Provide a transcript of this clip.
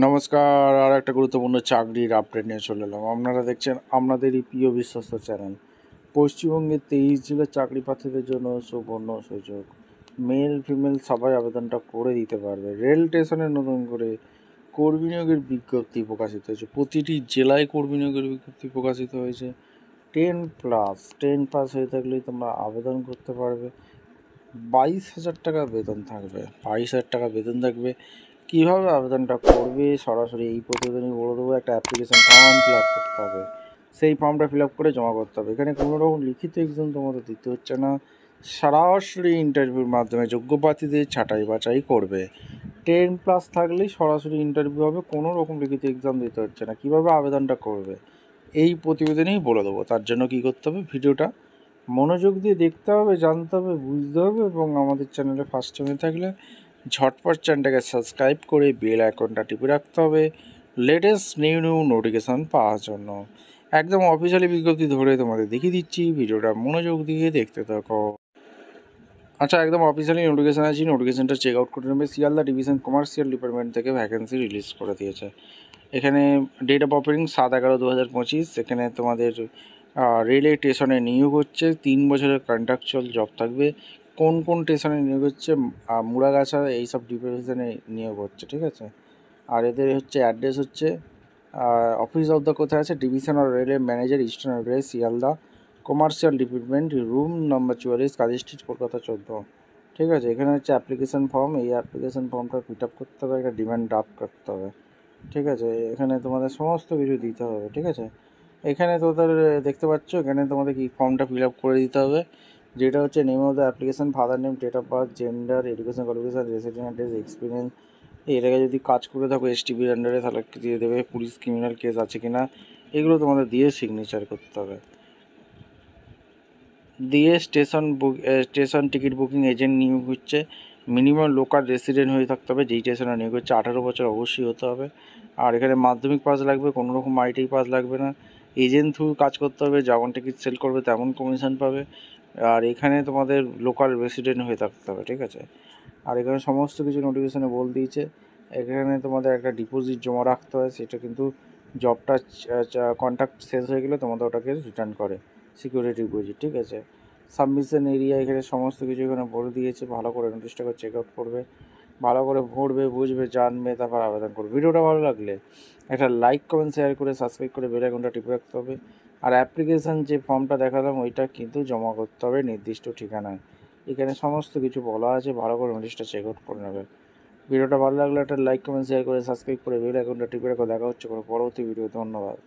নমস্কার, আর একটা গুরুত্বপূর্ণ চাকরির আপডেট নিয়ে চলে এলাম। আপনারা দেখছেন আপনাদেরই প্রিয় বিশ্বস্ত চ্যানেল। পশ্চিমবঙ্গে 23 জেলার চাকরি প্রার্থীদের জন্য সুবর্ণ সুযোগ। মেল ফিমেল সবাই আবেদনটা করে দিতে পারবে। রেল স্টেশনে নতুন করে কর্মী নিয়োগের বিজ্ঞপ্তি প্রকাশিত হয়েছে। প্রতিটি জেলায় কর্মী নিয়োগের বিজ্ঞপ্তি প্রকাশিত হয়েছে। 10+ হয়ে থাকলেই তোমরা আবেদন করতে পারবে। 22,000 টাকা বেতন থাকবে। 22,000 টাকা বেতন থাকবে। কীভাবে আবেদনটা করবে সরাসরি এই প্রতিবেদনই বলে দেবো। একটা অ্যাপ্লিকেশান ফর্ম ফিল আপ করতে হবে, সেই ফর্মটা ফিল আপ করে জমা করতে হবে। এখানে কোনো রকম লিখিত এক্সাম তোমাদের দিতে হচ্ছে না, সরাসরি ইন্টারভিউর মাধ্যমে যোগ্য প্রার্থীদের ছাঁটাই বাছাই করবে। 10+ থাকলেই সরাসরি ইন্টারভিউ হবে, কোনো রকম লিখিত এক্সাম দিতে হচ্ছে না। কীভাবে আবেদনটা করবে এই প্রতিবেদনেই বলে দেবো। তার জন্য কী করতে হবে, ভিডিওটা মনোযোগ দিয়ে দেখতে হবে, জানতে হবে, বুঝতে হবে এবং আমাদের চ্যানেলে ফার্স্ট টাইমে থাকলে ঝটপট চ্যানেলটাকে সাবস্ক্রাইব করে বেল আইকনটা টিপে রাখতে হবে লেটেস্ট নিউ নোটিফিকেশান পাওয়ার জন্য। একদম অফিসিয়ালি বিজ্ঞপ্তি ধরে তোমাদের দেখিয়ে দিচ্ছি, ভিডিওটা মনোযোগ দিয়ে দেখতে থাকো। আচ্ছা, একদম অফিসিয়ালি নোটিফিকেশান আছে, নোটিফিকেশানটা চেক আউট করে নেবে। শিয়ালদা ডিভিশন কমার্শিয়াল ডিপার্টমেন্ট থেকে ভ্যাকেন্সি রিলিজ করে দিয়েছে। এখানে ডেট অফ অফারিং 7/11/2025। এখানে তোমাদের রেলওয়ে স্টেশনে নিয়োগ হচ্ছে। 3 বছরের কন্ট্রাকচুয়াল জব থাকবে। কোন কোন স্টেশনে নিয়োগ হচ্ছে, মুড়াগাছা এইসব ডিভিশনে নিয়োগ হচ্ছে, ঠিক আছে। আর এদের হচ্ছে অ্যাড্রেস হচ্ছে অফিস অফ দ্য কোথায় আছে, divisional railway manager, eastern railway, Sealdah commercial department, room number 44, কাজী স্ট্রিট, কলকাতা 14, ঠিক আছে। এখানে হচ্ছে অ্যাপ্লিকেশান ফর্ম, এই অ্যাপ্লিকেশান ফর্মটা ফিল আপ করতে হবে, একটা ডিমান্ড ড্রাফট করতে হবে, ঠিক আছে। এখানে তোমাদের সমস্ত কিছু দিতে হবে, ঠিক আছে। এখানে তোদের দেখতে পাচ্ছ, এখানে তোমাদের কি ফর্মটা ফিল আপ করে দিতে হবে, যেটা হচ্ছে name of the application, father name, date of birth, gender, education qualification, resident address, experience. এর আগে যদি কাজ করে থাকো এসটিপির আন্ডারে তাহলে দিয়ে দেবে, পুলিশ ক্রিমিনাল কেস আছে কিনা এগুলো তোমাদের দিয়ে সিগনেচার করতে হবে। দিয়ে স্টেশন টিকিট বুকিং এজেন্ট নিয়োগ হচ্ছে। মিনিমাম লোকাল রেসিডেন্ট হয়ে থাকতে হবে, যেই স্টেশনে নিয়োগ হচ্ছে 18 বছর অবশ্যই হতে হবে। আর এখানে মাধ্যমিক পাস লাগবে, কোনো রকম আইটি পাস লাগবে না। এজেন্ট থ্রু কাজ করতে হবে, যেমন টিকিট সেল করবে তেমন কমিশন পাবে। আর এখানে তোমাদের লোকাল রেসিডেন্ট হয়ে থাকতে হবে, ঠিক আছে। আর এখানে সমস্ত কিছু নোটিফিকেশানে বলে দিয়েছে। এখানে তোমাদের একটা ডিপোজিট জমা রাখতে হয়, সেটা কিন্তু জবটা কন্ট্রাক্ট শেষ হয়ে গেলে তোমাদের ওটাকে রিটার্ন করে, সিকিউরিটি ডিপোজিট, ঠিক আছে। সাবমিশন এরিয়া এখানে সমস্ত কিছু এখানে বলে দিয়েছে। ভালো করে নোটিশটাকে চেক আউট করবে, ভালো করে পড়বে, বুঝবে, জানবে, তারপর আবেদন করবে। ভিডিওটা ভালো লাগলে একটা লাইক, কমেন্ট, শেয়ার করে সাবস্ক্রাইব করে বেল আইকনটা টিপে রাখতে হবে। আর অ্যাপ্লিকেশান যে ফর্মটা দেখালাম ওইটা কিন্তু জমা করতে হবে নির্দিষ্ট ঠিকানায়। এখানে সমস্ত কিছু বলা আছে, ভালো করে নোটিশটা চেক আউট করে নেবে। ভিডিওটা ভালো লাগলে একটা লাইক, কমেন্ট, শেয়ার করে সাবস্ক্রাইব করে বেল আইকনটা টিপে রাখো। দেখা হচ্ছে কোনো পরবর্তী ভিডিও। ধন্যবাদ।